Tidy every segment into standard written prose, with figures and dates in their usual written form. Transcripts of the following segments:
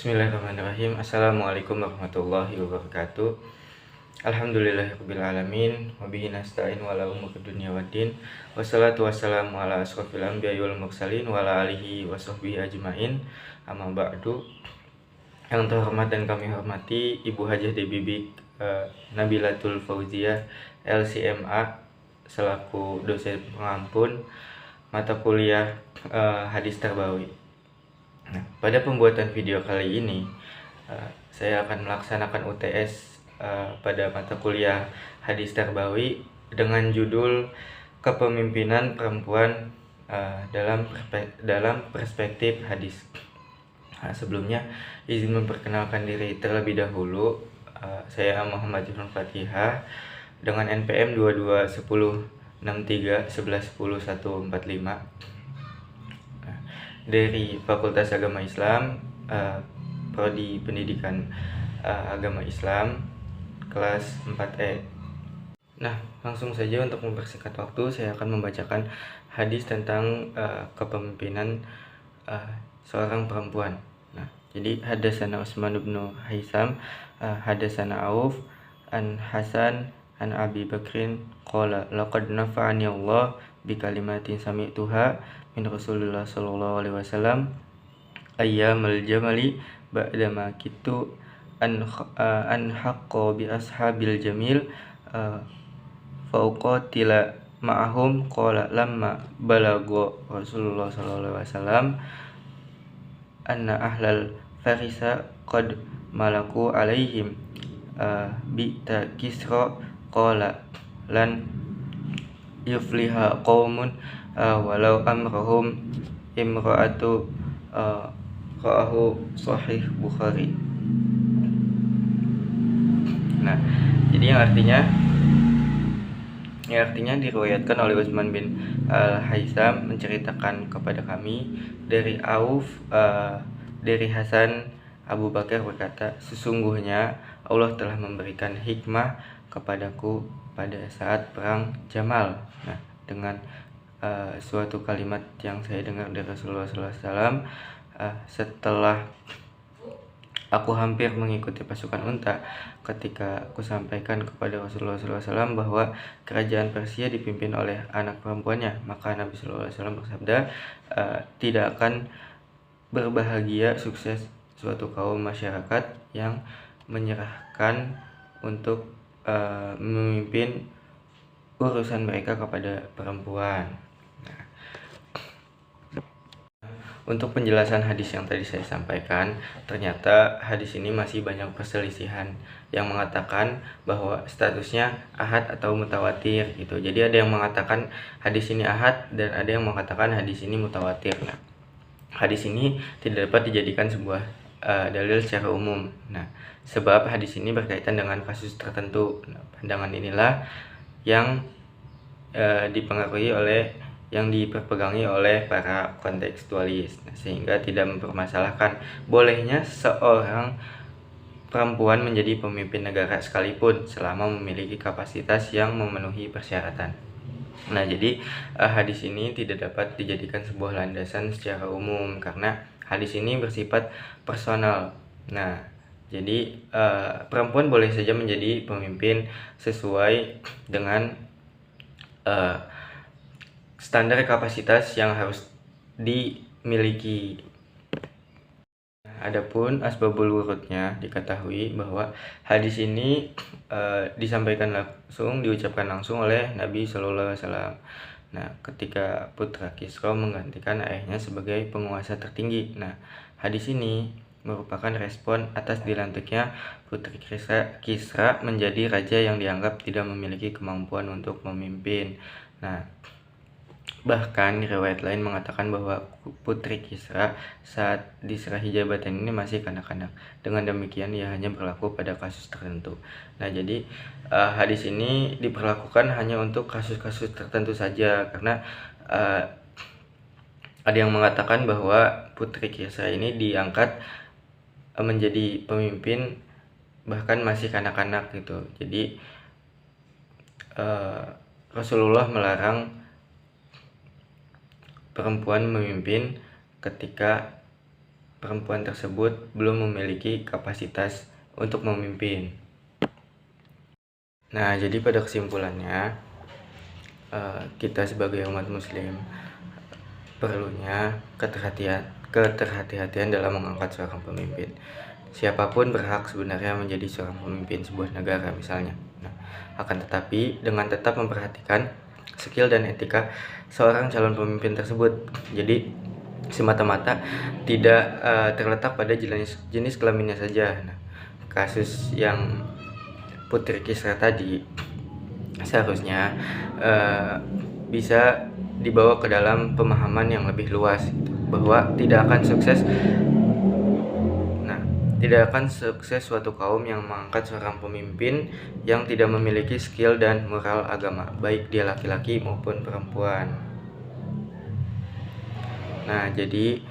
Bismillahirrahmanirrahim. Assalamualaikum warahmatullahi wabarakatuh. Alhamdulillahirrabbilalamin. Wabihi nasta'in wala umur dunia waddin. Wassalatu wassalamu ala asrofil anbiya wal mursalin wa ala alihi wa sahbihi ajmain. Amma ba'du. Yang terhormat dan kami hormati Ibu Hajah Debibi Nabilatul Fauziyah LCMA selaku dosen pengampun mata kuliah hadis tarbawi. Nah, pada pembuatan video kali ini saya akan melaksanakan UTS pada mata kuliah hadis tarbawi dengan judul kepemimpinan perempuan dalam perspektif hadis. Nah, sebelumnya izin memperkenalkan diri terlebih dahulu. Saya Muhammad Ibnu Fatihah dengan NPM 221063110145 dari Fakultas Agama Islam, Prodi Pendidikan Agama Islam, kelas 4E. Nah, langsung saja untuk mempersingkat waktu, saya akan membacakan hadis tentang kepemimpinan seorang perempuan. Nah, jadi hadatsana Utsman bin Haisam, hadatsana Auf, an Hasan, an Abi Bakrin qala laqad nafa'ani Allah bi kalimatin sami'tuha min Rasulullah sallallahu alaihi wasallam ayyamal jamali ba'dama kitu an haqqa bi ashabil jamil fauqatila ma'ahum qala lamma balagha Rasulullah sallallahu alaihi wasallam anna ahlal farisa qad malaku alaihim bi Kisra qala lan yufliha qaumun walau amrahum imra'atu ra'ahu sahih Bukhari. Nah, jadi yang artinya diriwayatkan oleh Utsman bin Al-Haisam menceritakan kepada kami dari Auf, dari Hasan, Abu Bakar berkata, sesungguhnya Allah telah memberikan hikmah kepadaku pada saat perang Jamal. Nah, dengan suatu kalimat yang saya dengar dari Rasulullah SAW setelah aku hampir mengikuti pasukan unta, ketika aku sampaikan kepada Rasulullah SAW bahwa kerajaan Persia dipimpin oleh anak perempuannya, maka Nabi SAW bersabda, tidak akan berbahagia sukses suatu kaum masyarakat yang menyerahkan untuk memimpin urusan mereka kepada perempuan. Untuk penjelasan hadis yang tadi saya sampaikan, ternyata hadis ini masih banyak perselisihan yang mengatakan bahwa statusnya ahad atau mutawatir gitu. Jadi ada yang mengatakan hadis ini ahad dan ada yang mengatakan hadis ini mutawatir. Nah, hadis ini tidak dapat dijadikan sebuah dalil secara umum. Nah, sebab hadis ini berkaitan dengan kasus tertentu. Nah, pandangan inilah yang diperpegangi oleh para kontekstualis, sehingga tidak mempermasalahkan bolehnya seorang perempuan menjadi pemimpin negara sekalipun selama memiliki kapasitas yang memenuhi persyaratan. Nah, jadi hadis ini tidak dapat dijadikan sebuah landasan secara umum karena hadis ini bersifat personal. Nah, jadi perempuan boleh saja menjadi pemimpin sesuai dengan standar kapasitas yang harus dimiliki. Adapun asbabul wurudnya, diketahui bahwa hadis ini diucapkan langsung oleh Nabi Shallallahu Alaihi Wasallam. Nah, ketika putra Kisra menggantikan ayahnya sebagai penguasa tertinggi. Nah, hadis ini merupakan respon atas dilantiknya putri Kisra menjadi raja yang dianggap tidak memiliki kemampuan untuk memimpin. Nah, bahkan riwayat lain mengatakan bahwa putri Kisra saat diserahi jabatan ini masih kanak-kanak. Dengan demikian ia hanya berlaku pada kasus tertentu. Nah, jadi hadis ini diperlakukan hanya untuk kasus-kasus tertentu saja, karena ada yang mengatakan bahwa putri Kisra ini diangkat menjadi pemimpin bahkan masih kanak-kanak gitu. Jadi Rasulullah melarang perempuan memimpin ketika perempuan tersebut belum memiliki kapasitas untuk memimpin. Nah, jadi pada kesimpulannya, kita sebagai umat muslim perlunya keterhati-hatian dalam mengangkat seorang pemimpin. Siapapun berhak sebenarnya menjadi seorang pemimpin sebuah negara misalnya. Nah, akan tetapi dengan tetap memperhatikan skill dan etika seorang calon pemimpin tersebut. Jadi semata-mata tidak terletak pada jenis kelaminnya saja. Nah, kasus yang Putri Kisra tadi seharusnya bisa dibawa ke dalam pemahaman yang lebih luas gitu, bahwa tidak akan sukses suatu kaum yang mengangkat seorang pemimpin yang tidak memiliki skill dan moral agama, baik dia laki-laki maupun perempuan. Nah, jadi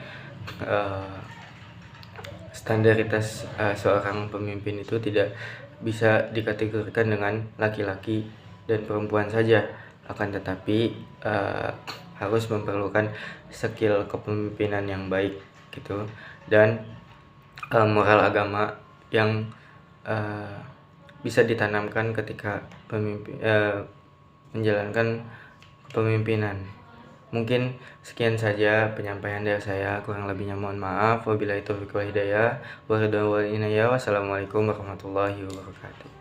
standaritas seorang pemimpin itu tidak bisa dikategorikan dengan laki-laki dan perempuan saja, akan tetapi harus memerlukan skill kepemimpinan yang baik gitu, dan moral agama yang bisa ditanamkan ketika menjalankan kepemimpinan. Mungkin sekian saja penyampaian dari saya, kurang lebihnya mohon maaf. Wabillahi taufiq wal hidayah. Wassalamualaikum warahmatullahi wabarakatuh.